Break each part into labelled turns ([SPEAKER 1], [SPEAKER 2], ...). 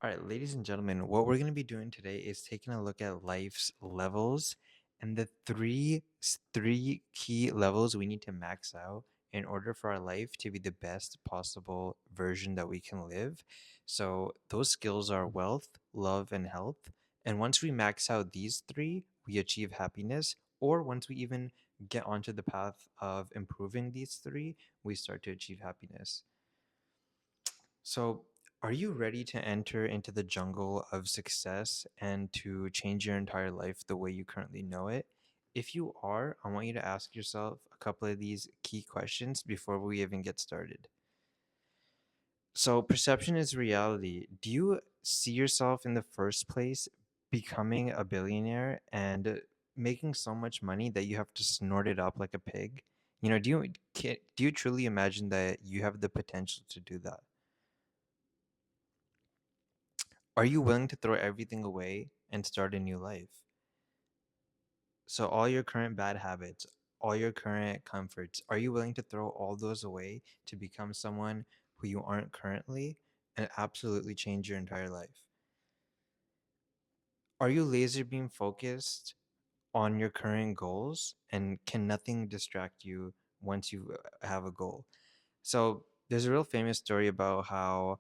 [SPEAKER 1] All right, ladies and gentlemen, what we're going to be doing today is taking a look at life's levels and the three key levels we need to max out in order for our life to be the best possible version that we can live. So those skills are wealth, love, and health. And once we max out these three, we achieve happiness. Or once we even get onto the path of improving these three, we start to achieve happiness. So, are you ready to enter into the jungle of success and to change your entire life the way you currently know it? If you are, I want you to ask yourself a couple of these key questions before we even get started. So, perception is reality. Do you see yourself in the first place becoming a billionaire and making so much money that you have to snort it up like a pig? Do you truly imagine that you have the potential to do that? Are you willing to throw everything away and start a new life? So, all your current bad habits, all your current comforts, are you willing to throw all those away to become someone who you aren't currently and absolutely change your entire life? Are you laser beam focused on your current goals and can nothing distract you once you have a goal? So, there's a real famous story about how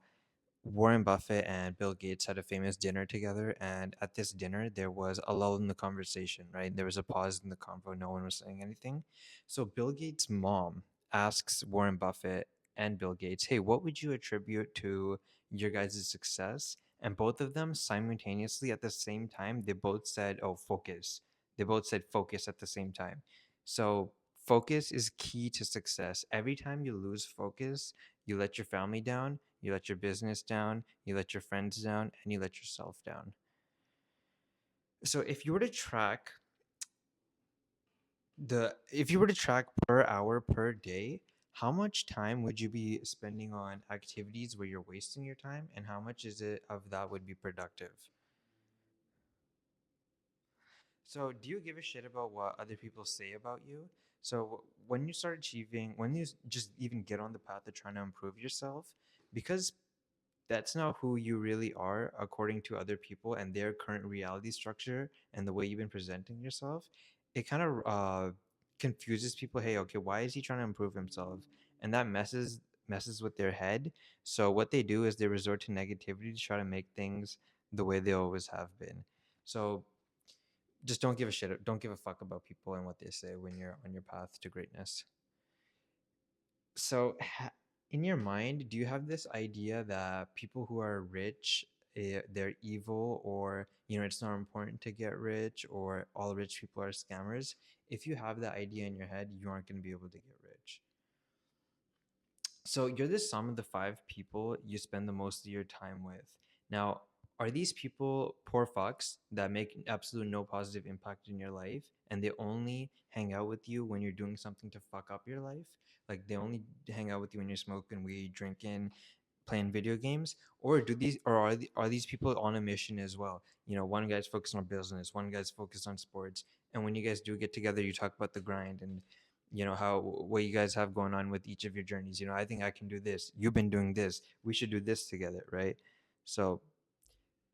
[SPEAKER 1] Warren Buffett and Bill Gates had a famous dinner together, and at this dinner, there was a lull in the conversation, right? There was a pause in the convo, no one was saying anything. So Bill Gates' mom asks Warren Buffett and Bill Gates, hey, what would you attribute to your guys' success? And both of them simultaneously at the same time, they both said, oh, focus. They both said focus at the same time. So focus is key to success. Every time you lose focus, you let your family down, you let your business down, you let your friends down, and you let yourself down. So if you were to track per hour per day, how much time would you be spending on activities where you're wasting your time and how much is it of that would be productive? So, do you give a shit about what other people say about you? So, when you start achieving, when you just even get on the path of trying to improve yourself, because that's not who you really are according to other people and their current reality structure and the way you've been presenting yourself, it kind of confuses people. Hey, okay, why is he trying to improve himself? And that messes with their head. So what they do is they resort to negativity to try to make things the way they always have been. So just don't give a shit. Don't give a fuck about people and what they say when you're on your path to greatness. So, in your mind, do you have this idea that people who are rich, they're evil, or it's not important to get rich, or all rich people are scammers? If you have that idea in your head, you aren't going to be able to get rich. So you're the sum of the five people you spend the most of your time with. Now, are these people poor fucks that make absolute no positive impact in your life and they only hang out with you when you're doing something to fuck up your life? Like they only hang out with you when you're smoking weed, drinking, playing video games? Or are these people on a mission as well? One guy's focused on business, one guy's focused on sports, and when you guys do get together, you talk about the grind and how what you guys have going on with each of your journeys. I think I can do this, you've been doing this, we should do this together, right? So,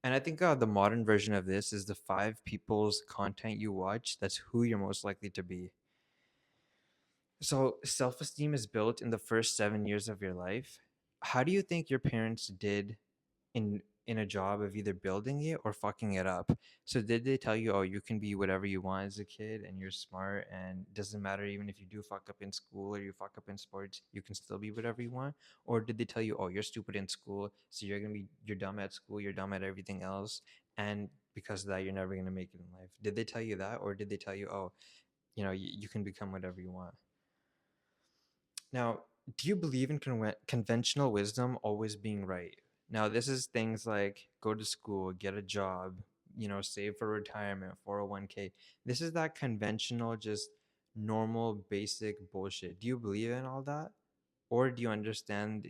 [SPEAKER 1] and I think the modern version of this is the five people's content you watch, that's who you're most likely to be. So self-esteem is built in the first 7 years of your life. How do you think your parents did in a job of either building it or fucking it up? So did they tell you, oh, you can be whatever you want as a kid and you're smart and doesn't matter even if you do fuck up in school or you fuck up in sports, you can still be whatever you want? Or did they tell you, oh, you're stupid in school, so you're dumb at school, you're dumb at everything else, and because of that, you're never gonna make it in life? Did they tell you that, or did they tell you, oh, you can become whatever you want? Now, do you believe in conventional wisdom always being right? Now, this is things like go to school, get a job, save for retirement, 401k. This is that conventional, just normal, basic bullshit. Do you believe in all that? Or do you understand,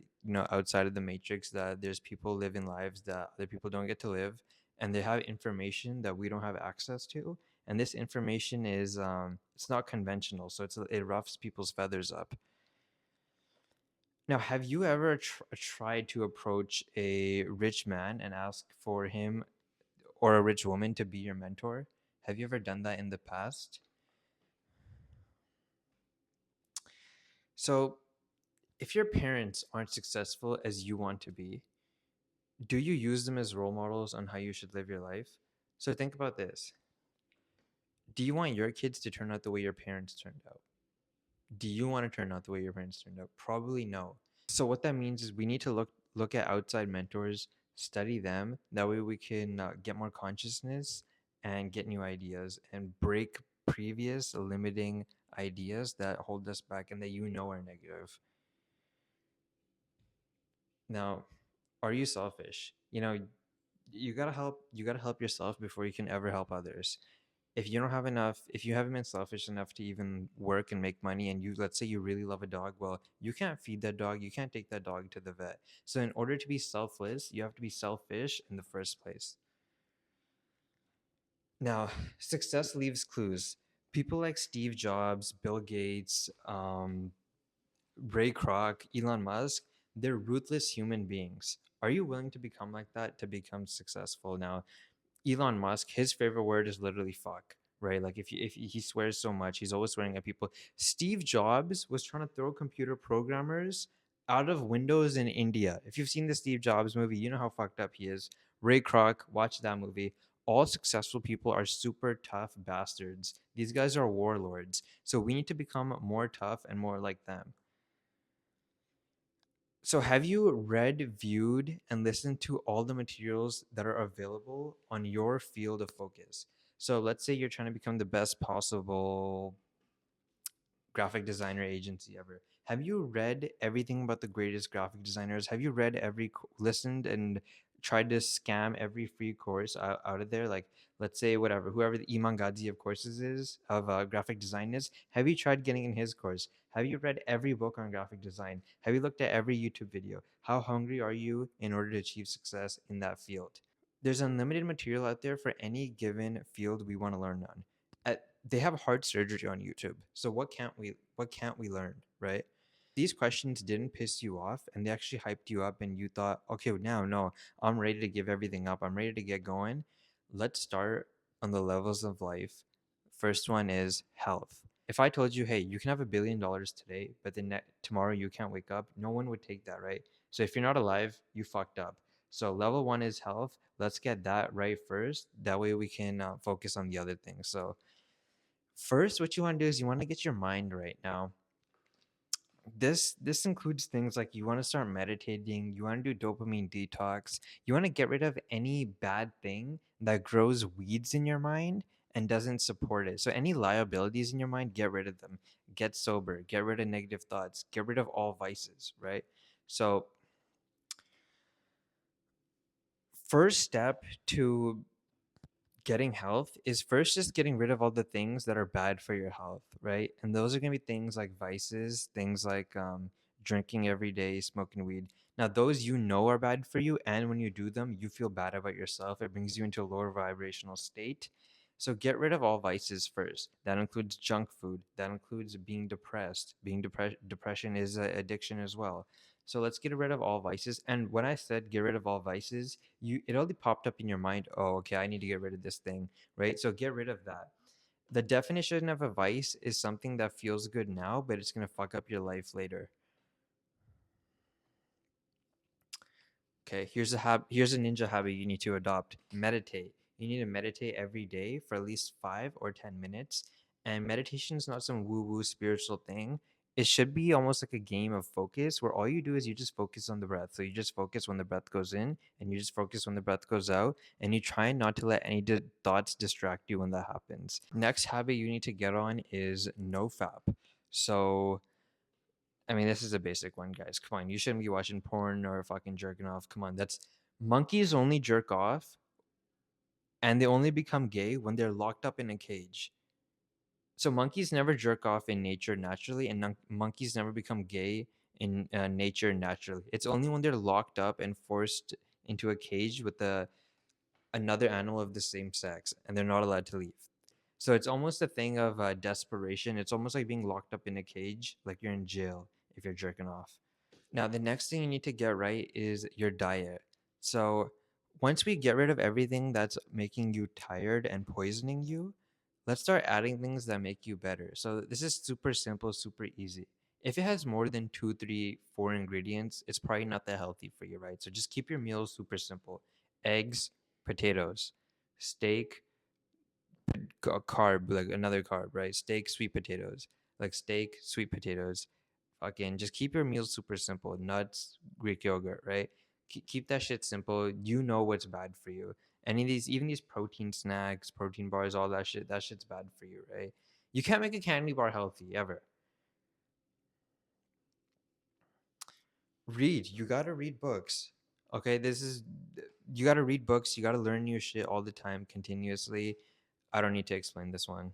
[SPEAKER 1] outside of the matrix, that there's people living lives that other people don't get to live and they have information that we don't have access to? And this information is, it's not conventional. So it roughs people's feathers up. Now, have you ever tried to approach a rich man and ask for him or a rich woman to be your mentor? Have you ever done that in the past? So, if your parents aren't successful as you want to be, do you use them as role models on how you should live your life? So, think about this. Do you want your kids to turn out the way your parents turned out? Do you want to turn out the way your parents turned out? Probably no. So what that means is we need to look at outside mentors, study them. That way we can get more consciousness and get new ideas and break previous limiting ideas that hold us back and that you know are negative. Now, are you selfish? You got to help yourself before you can ever help others. If you don't have enough, if you haven't been selfish enough to even work and make money, and you, let's say you really love a dog, well, you can't feed that dog, you can't take that dog to the vet. So in order to be selfless, you have to be selfish in the first place. Now, success leaves clues. People like Steve Jobs, Bill Gates, Ray Kroc, Elon Musk, they're ruthless human beings. Are you willing to become like that to become successful? Now, Elon Musk, his favorite word is literally fuck, right? Like if he swears so much, he's always swearing at people. Steve Jobs was trying to throw computer programmers out of windows in India. If you've seen the Steve Jobs movie, you know how fucked up he is. Ray Kroc, watch that movie. All successful people are super tough bastards. These guys are warlords. So we need to become more tough and more like them. So, have you read, viewed, and listened to all the materials that are available on your field of focus? So, let's say you're trying to become the best possible graphic designer agency ever. Have you read everything about the greatest graphic designers? Have you read listened and tried to scam every free course out of there? Like, let's say, whatever, whoever the Iman Gadzhi of courses is, of graphic design is, have you tried getting in his course? Have you read every book on graphic design? Have you looked at every YouTube video? How hungry are you in order to achieve success in that field? There's unlimited material out there for any given field we want to learn on. They have heart surgery on YouTube. So what can't we learn, right? These questions didn't piss you off and they actually hyped you up and you thought, okay, now no, I'm ready to give everything up. I'm ready to get going. Let's start on the levels of life. First one is health. If I told you, hey, you can have $1 billion today, but then tomorrow you can't wake up, no one would take that, right? So if you're not alive, you fucked up. So level one is health. Let's get that right first. That way we can focus on the other things. So first, what you want to do is you want to get your mind right now. This includes things like you want to start meditating, you want to do dopamine detox, you want to get rid of any bad thing that grows weeds in your mind and doesn't support it. So any liabilities in your mind, get rid of them. Get sober, get rid of negative thoughts, get rid of all vices, right? So first step to getting health is first just getting rid of all the things that are bad for your health, right? And those are going to be things like vices, things like drinking every day, smoking weed. Now, those you know are bad for you, and when you do them, you feel bad about yourself. It brings you into a lower vibrational state. So get rid of all vices first. That includes junk food. That includes being depressed. Depression is an addiction as well. So let's get rid of all vices. And when I said get rid of all vices, it only popped up in your mind, oh, okay, I need to get rid of this thing, right? So get rid of that. The definition of a vice is something that feels good now, but it's going to fuck up your life later. Okay, here's a ninja habit you need to adopt. Meditate. You need to meditate every day for at least 5 or 10 minutes. And meditation is not some woo-woo spiritual thing. It should be almost like a game of focus where all you do is you just focus on the breath. So you just focus when the breath goes in and you just focus when the breath goes out and you try not to let any thoughts distract you when that happens. Next habit you need to get on is nofap. So I mean, this is a basic one, guys. Come on, you shouldn't be watching porn or fucking jerking off. Come on, that's monkeys only jerk off and they only become gay when they're locked up in a cage. So monkeys never jerk off in nature naturally, and monkeys never become gay in nature naturally. It's only when they're locked up and forced into a cage with another animal of the same sex, and they're not allowed to leave. So it's almost a thing of desperation. It's almost like being locked up in a cage, like you're in jail if you're jerking off. Now, the next thing you need to get right is your diet. So, once we get rid of everything that's making you tired and poisoning you, let's start adding things that make you better. So, this is super simple, super easy. If it has more than two, three, four ingredients, it's probably not that healthy for you, right? So, just keep your meals super simple: eggs, potatoes, steak, carb, like another carb, right? Steak, sweet potatoes, like steak, sweet potatoes. Fucking just keep your meals super simple. Nuts, Greek yogurt, right? Keep that shit simple. You know what's bad for you. Any of these, even these protein snacks, protein bars, all that shit, that shit's bad for you, right? You can't make a candy bar healthy ever. Read. You gotta read books. Okay, this is you gotta read books. You gotta learn new shit all the time, continuously. I don't need to explain this one.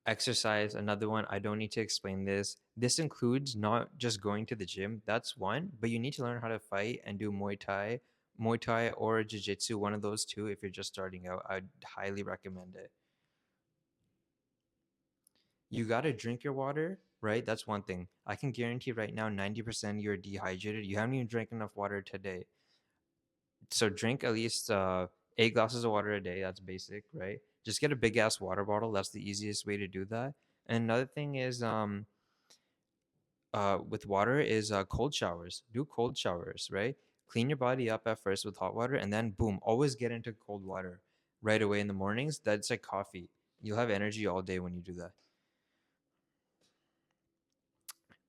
[SPEAKER 1] Exercise, another one. I don't need to explain this. This includes not just going to the gym, that's one, but you need to learn how to fight and do Muay Thai or Jiu-Jitsu, one of those two. If you're just starting out, I'd highly recommend it. You got to drink your water, right? That's one thing. I can guarantee right now 90% you're dehydrated. You haven't even drank enough water today. So drink at least 8 glasses of water a day. That's basic, right? Just get a big ass water bottle. That's the easiest way to do that. And another thing is with water is cold showers. Do cold showers, right? Clean your body up at first with hot water, and then boom, always get into cold water right away in the mornings. That's like coffee. You'll have energy all day when you do that.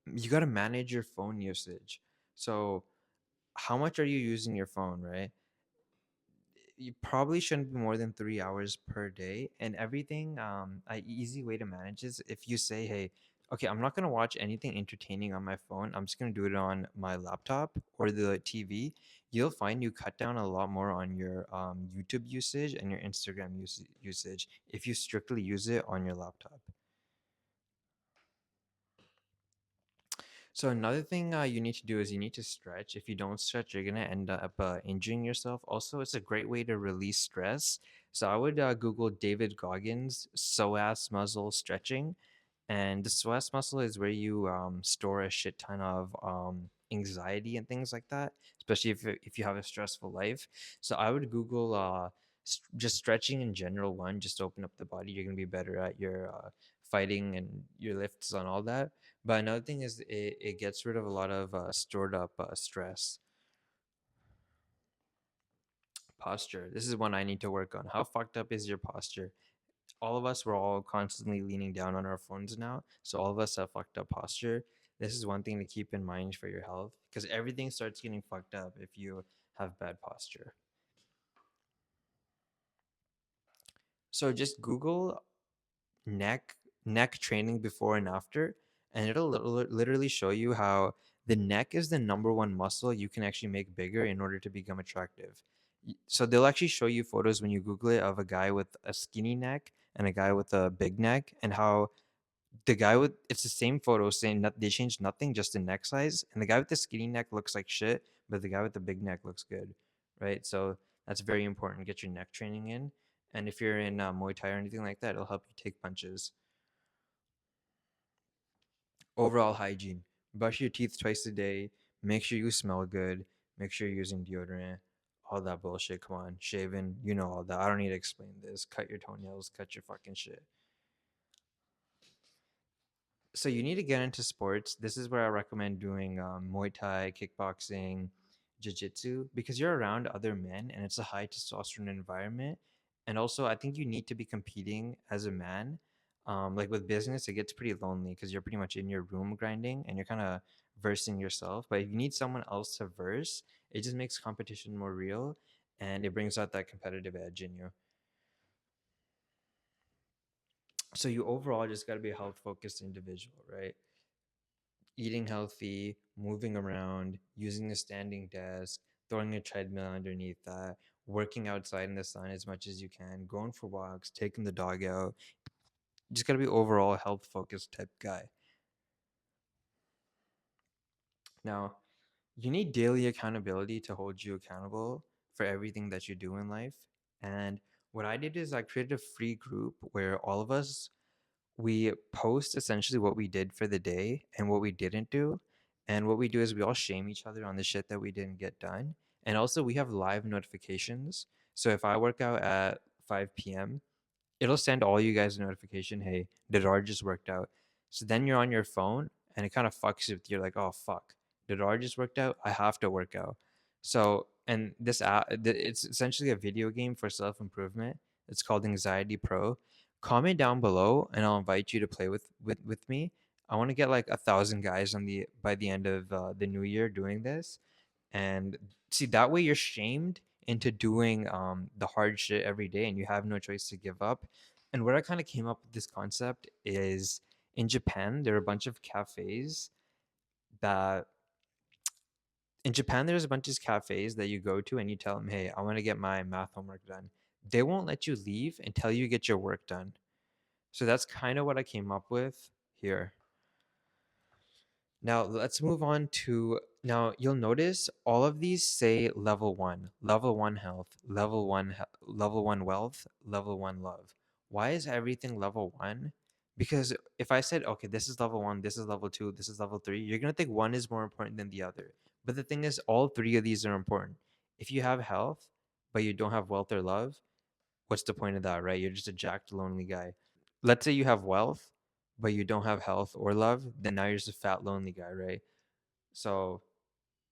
[SPEAKER 1] You got to manage your phone usage. So, how much are you using your phone, right? You probably shouldn't be more than 3 hours per day. And everything, a easy way to manage is if you say, hey, okay, I'm not going to watch anything entertaining on my phone. I'm just going to do it on my laptop or the TV. You'll find you cut down a lot more on your YouTube usage and your Instagram usage if you strictly use it on your laptop. So another thing you need to do is you need to stretch. If you don't stretch, you're gonna end up injuring yourself. Also, it's a great way to release stress. So I would Google David Goggins psoas muscle stretching, and the psoas muscle is where you store a shit ton of anxiety and things like that, especially if you have a stressful life. So I would Google just stretching in general. One, just to open up the body. You're gonna be better at your fighting and your lifts and all that. But another thing is it gets rid of a lot of stored up stress. Posture. This is one I need to work on. How fucked up is your posture? All of us, we're all constantly leaning down on our phones now. So all of us have fucked up posture. This is one thing to keep in mind for your health because everything starts getting fucked up if you have bad posture. So just Google neck neck training before and after, and it'll literally show you how the neck is the number one muscle you can actually make bigger in order to become attractive. So they'll actually show you photos when you Google it of a guy with a skinny neck and a guy with a big neck, and how the guy with it's the same photo saying that they changed nothing, just the neck size, and the guy with the skinny neck looks like shit, but the guy with the big neck looks good, right? So that's very important. Get your neck training in, and if you're in Muay Thai or anything like that, it'll help you take punches. Overall hygiene: brush your teeth twice a day, make sure you smell good, make sure you're using deodorant, all that bullshit. Come on, shaving, you know all that. I don't need to explain this. Cut your toenails, cut your fucking shit. So you need to get into sports. This is where I recommend doing Muay Thai, kickboxing, jiu-jitsu, because you're around other men and it's a high testosterone environment. And also, I think you need to be competing as a man. Like with business, it gets pretty lonely because you're pretty much in your room grinding and you're kind of versing yourself. But if you need someone else to verse, it just makes competition more real and it brings out that competitive edge in you. So you overall just got to be a health focused individual, right? Eating healthy, moving around, using a standing desk, throwing a treadmill underneath that, working outside in the sun as much as you can, going for walks, taking the dog out. You just got to be overall health focused type guy. Now, you need daily accountability to hold you accountable for everything that you do in life. And what I did is I created a free group where all of us we post essentially what we did for the day and what we didn't do, And what we do is we all shame each other on the shit that we didn't get done. And also, we have live notifications. So if I work out at 5 p.m., it'll send all you guys a notification, hey, Didar just worked out. So then you're on your phone and it kind of fucks with you. You're like, oh, fuck. Didar just worked out. I have to work out. So, and this app, it's essentially a video game for self improvement. It's called Anxiety Pro. Comment down below and I'll invite you to play with me. I want to get like 1,000 guys on the by the end of the new year doing this, and see that way you're shamed into doing the hard shit every day and you have no choice to give up. And where I kind of came up with this concept is in Japan there are a bunch of cafes that there's a bunch of cafes that you go to and you tell them, hey, I want to get my math homework done. They won't let you leave until you get your work done. So that's kind of what I came up with here. Now let's move on to, now you'll notice all of these say level 1 health, level 1 wealth, level 1 love. Why is everything level 1? Because if I said, okay, this is level 1, this is level 2, this is level 3, you're going to think one is more important than the other. But the thing is all three of these are important. If you have health but you don't have wealth or love, what's the point of that, right? You're just a jacked lonely guy. Let's say you have wealth but you don't have health or love, then now you're just a fat lonely guy, right? So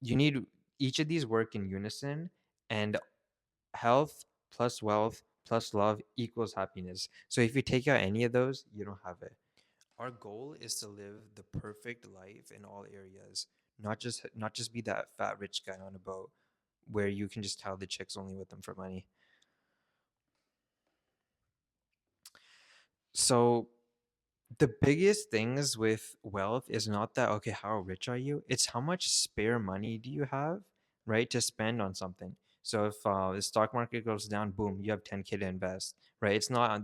[SPEAKER 1] you need each of these work in unison, and health plus wealth plus love equals happiness. So if you take out any of those, you don't have it. Our goal is to live the perfect life in all areas, not just be that fat rich guy on a boat where you can just tell the chicks only with them for money. So the biggest things with wealth is not that, okay, how rich are you? It's how much spare money do you have, right, to spend on something. So if the stock market goes down, boom, you have 10K to invest, right? It's not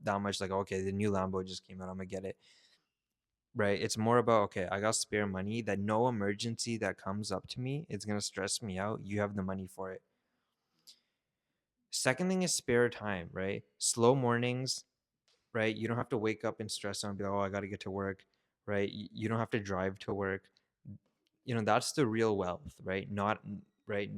[SPEAKER 1] that much like, okay, the new Lambo just came out, I'm gonna get it, right? It's more about, okay, I got spare money that no emergency that comes up to me is gonna stress me out. You have the money for it. Second thing is spare time, right? Slow mornings, right? You don't have to wake up and stress out and be like, oh, I got to get to work, right? You don't have to drive to work. That's the real wealth, right? Not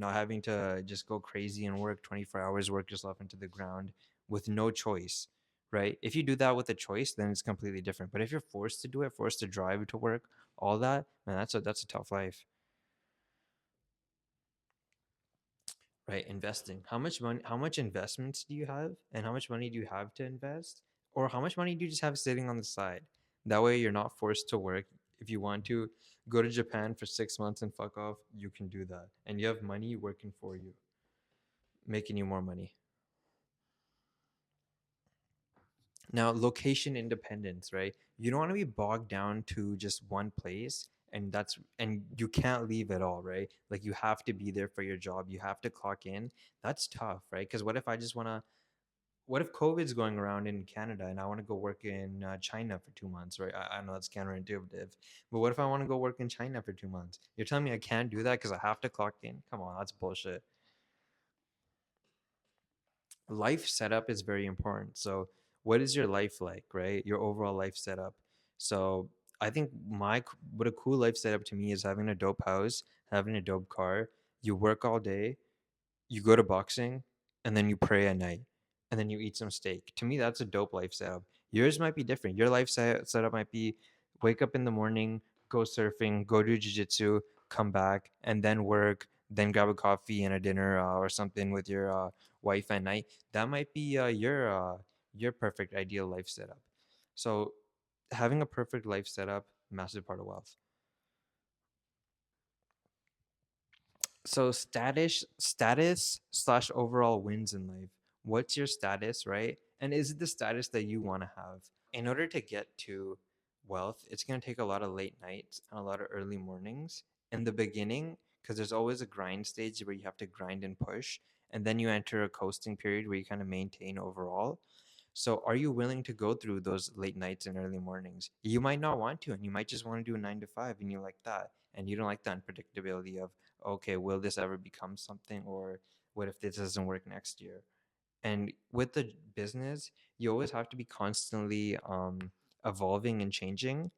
[SPEAKER 1] having to just go crazy and work 24 hours, work yourself into the ground with no choice, right? If you do that with a choice, then it's completely different. But if you're forced to do it, forced to drive to work, all that, man, that's a tough life. Right, investing. How much investments do you have? And how much money do you have to invest? Or how much money do you just have sitting on the side? That way you're not forced to work. If you want to go to Japan for 6 months and fuck off, you can do that. And you have money working for you, making you more money. Now, location independence, right? You don't want to be bogged down to just one place, and you can't leave at all, right? Like you have to be there for your job. You have to clock in. That's tough, right? Because what if I just want to what if COVID's going around in Canada and I want to go work in China for 2 months, right? I know that's counterintuitive, but what if I want to go work in China for 2 months? You're telling me I can't do that because I have to clock in? Come on, that's bullshit. Life setup is very important. So, what is your life like, right? Your overall life setup. So, I think what a cool life setup to me is having a dope house, having a dope car. You work all day, you go to boxing, and then you pray at night, and then you eat some steak. To me, that's a dope life setup. Yours might be different. Your setup might be wake up in the morning, go surfing, go do jiu-jitsu, come back, and then work, then grab a coffee and a dinner or something with your wife at night. That might be your perfect ideal life setup. So having a perfect life setup, massive part of wealth. So status slash overall wins in life. What's your status, right? And is it the status that you want to have? In order to get to wealth, it's going to take a lot of late nights and a lot of early mornings in the beginning, because there's always a grind stage where you have to grind and push, and then you enter a coasting period where you kind of maintain overall. So are you willing to go through those late nights and early mornings? You might not want to, and you might just want to do a 9 to 5 and you like that. And you don't like the unpredictability of, okay, will this ever become something? Or what if this doesn't work next year? And with the business, you always have to be constantly evolving and changing.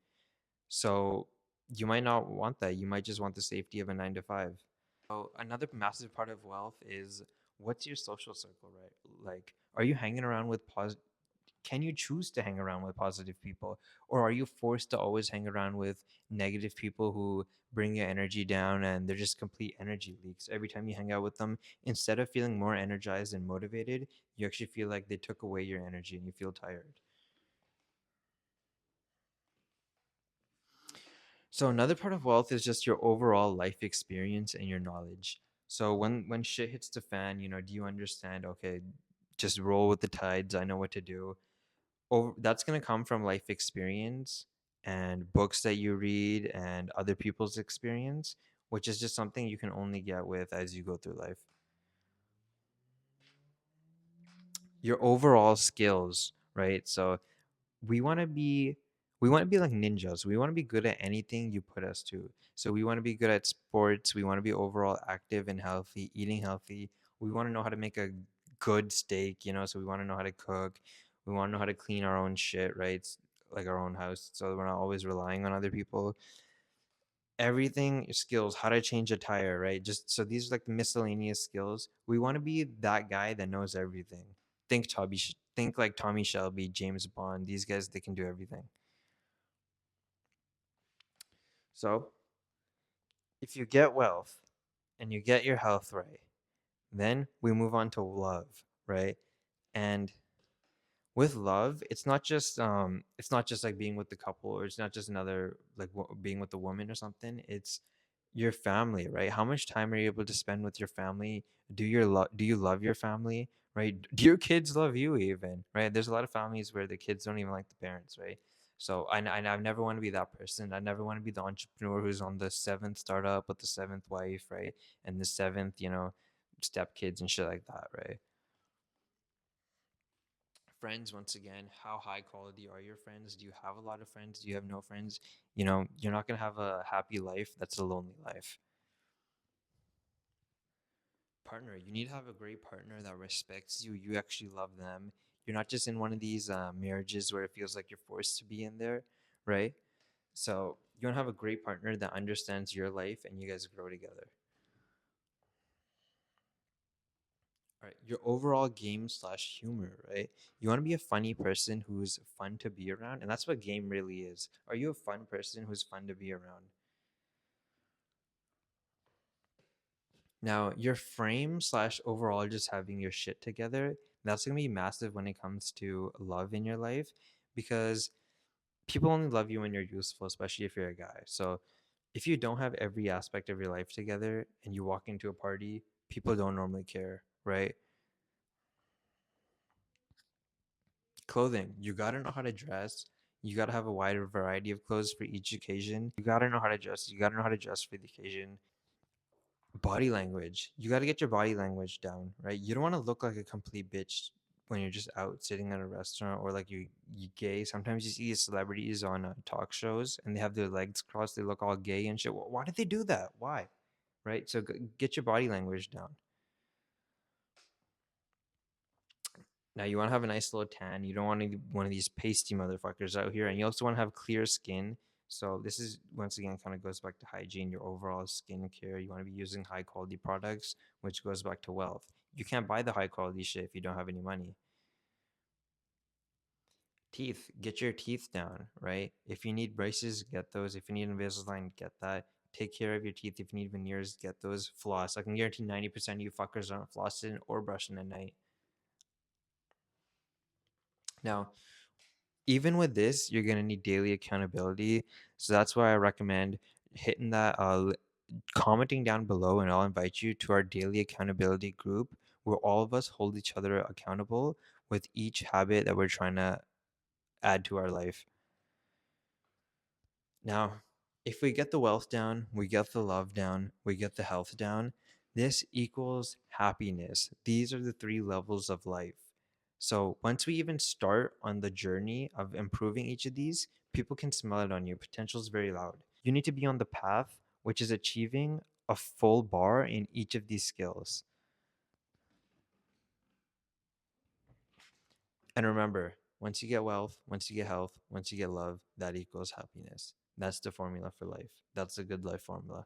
[SPEAKER 1] So You might not want that. You might just want the safety of a 9 to 5. So another massive part of wealth is, what's your social circle, right? Like, are you hanging around with can you choose to hang around with positive people, or are you forced to always hang around with negative people who bring your energy down, and they're just complete energy leaks every time you hang out with them? Instead of feeling more energized and motivated, you actually feel like they took away your energy and you feel tired. So another part of wealth is just your overall life experience and your knowledge. So when shit hits the fan, do you understand, okay, just roll with the tides, I know what to do. That's going to come from life experience and books that you read and other people's experience, which is just something you can only get with as you go through life. Your overall skills, right? So we want to be we want to be like ninjas. We want to be good at anything you put us to. So we want to be good at sports. We want to be overall active and healthy, eating healthy. We want to know how to make a good steak, so we want to know how to cook. We want to know how to clean our own shit, right? Like our own house, so we're not always relying on other people. Everything skills, how to change a tire, right? Just so these are like miscellaneous skills. We want to be that guy that knows everything. Think like Tommy Shelby, James Bond. These guys, they can do everything. So if you get wealth and you get your health right, then we move on to love, right? And with love, it's not just like being with the couple, or it's not just another like being with the woman or something. It's your family, right? How much time are you able to spend with your family? Do you love your family, right? Do your kids love you even, right? There's a lot of families where the kids don't even like the parents, right? So I never want to be that person. I never want to be the entrepreneur who's on the seventh startup with the seventh wife, right? And the seventh, step kids and shit like that, right? Friends, once again, how high quality are your friends? Do you have a lot of friends? Do you have no friends? You're not going to have a happy life. That's a lonely life. Partner, you need to have a great partner that respects you. You actually love them. You're not just in one of these marriages where it feels like you're forced to be in there, right? So you want to have a great partner that understands your life and you guys grow together. All right, your overall game slash humor, right? You want to be a funny person who's fun to be around, and that's what game really is. Are you a fun person who's fun to be around? Now, your frame slash overall just having your shit together, that's gonna be massive when it comes to love in your life, because people only love you when you're useful, especially if you're a guy. So if you don't have every aspect of your life together and you walk into a party, people don't normally care, right? Clothing, you gotta know how to dress. You gotta have a wider variety of clothes for each occasion. You gotta know how to dress. You gotta know how to dress for the occasion. Body language, you gotta get your body language down, right? You don't want to look like a complete bitch when you're just out sitting at a restaurant, or like you gay. Sometimes you see these celebrities on talk shows and they have their legs crossed, they look all gay and shit. Why did they do that? Why? Right? So get your body language down. Now you want to have a nice little tan. You don't want to be one of these pasty motherfuckers out here, and you also want to have clear skin. So this is once again kind of goes back to hygiene, your overall skincare. You want to be using high quality products, which goes back to wealth. You can't buy the high quality shit if you don't have any money. Teeth, get your teeth down, right? If you need braces, get those. If you need Invisalign, get that. Take care of your teeth. If you need veneers, get those. Floss. I can guarantee 90% of you fuckers aren't flossing or brushing at night. Now, even with this, you're gonna need daily accountability. So that's why I recommend hitting that commenting down below, and I'll invite you to our daily accountability group where all of us hold each other accountable with each habit that we're trying to add to our life. Now, if we get the wealth down, we get the love down, we get the health down, this equals happiness. These are the three levels of life. So once we even start on the journey of improving each of these, people can smell it on you. Potential is very loud. You need to be on the path, which is achieving a full bar in each of these skills. And remember, once you get wealth, once you get health, once you get love, that equals happiness. That's the formula for life. That's a good life formula.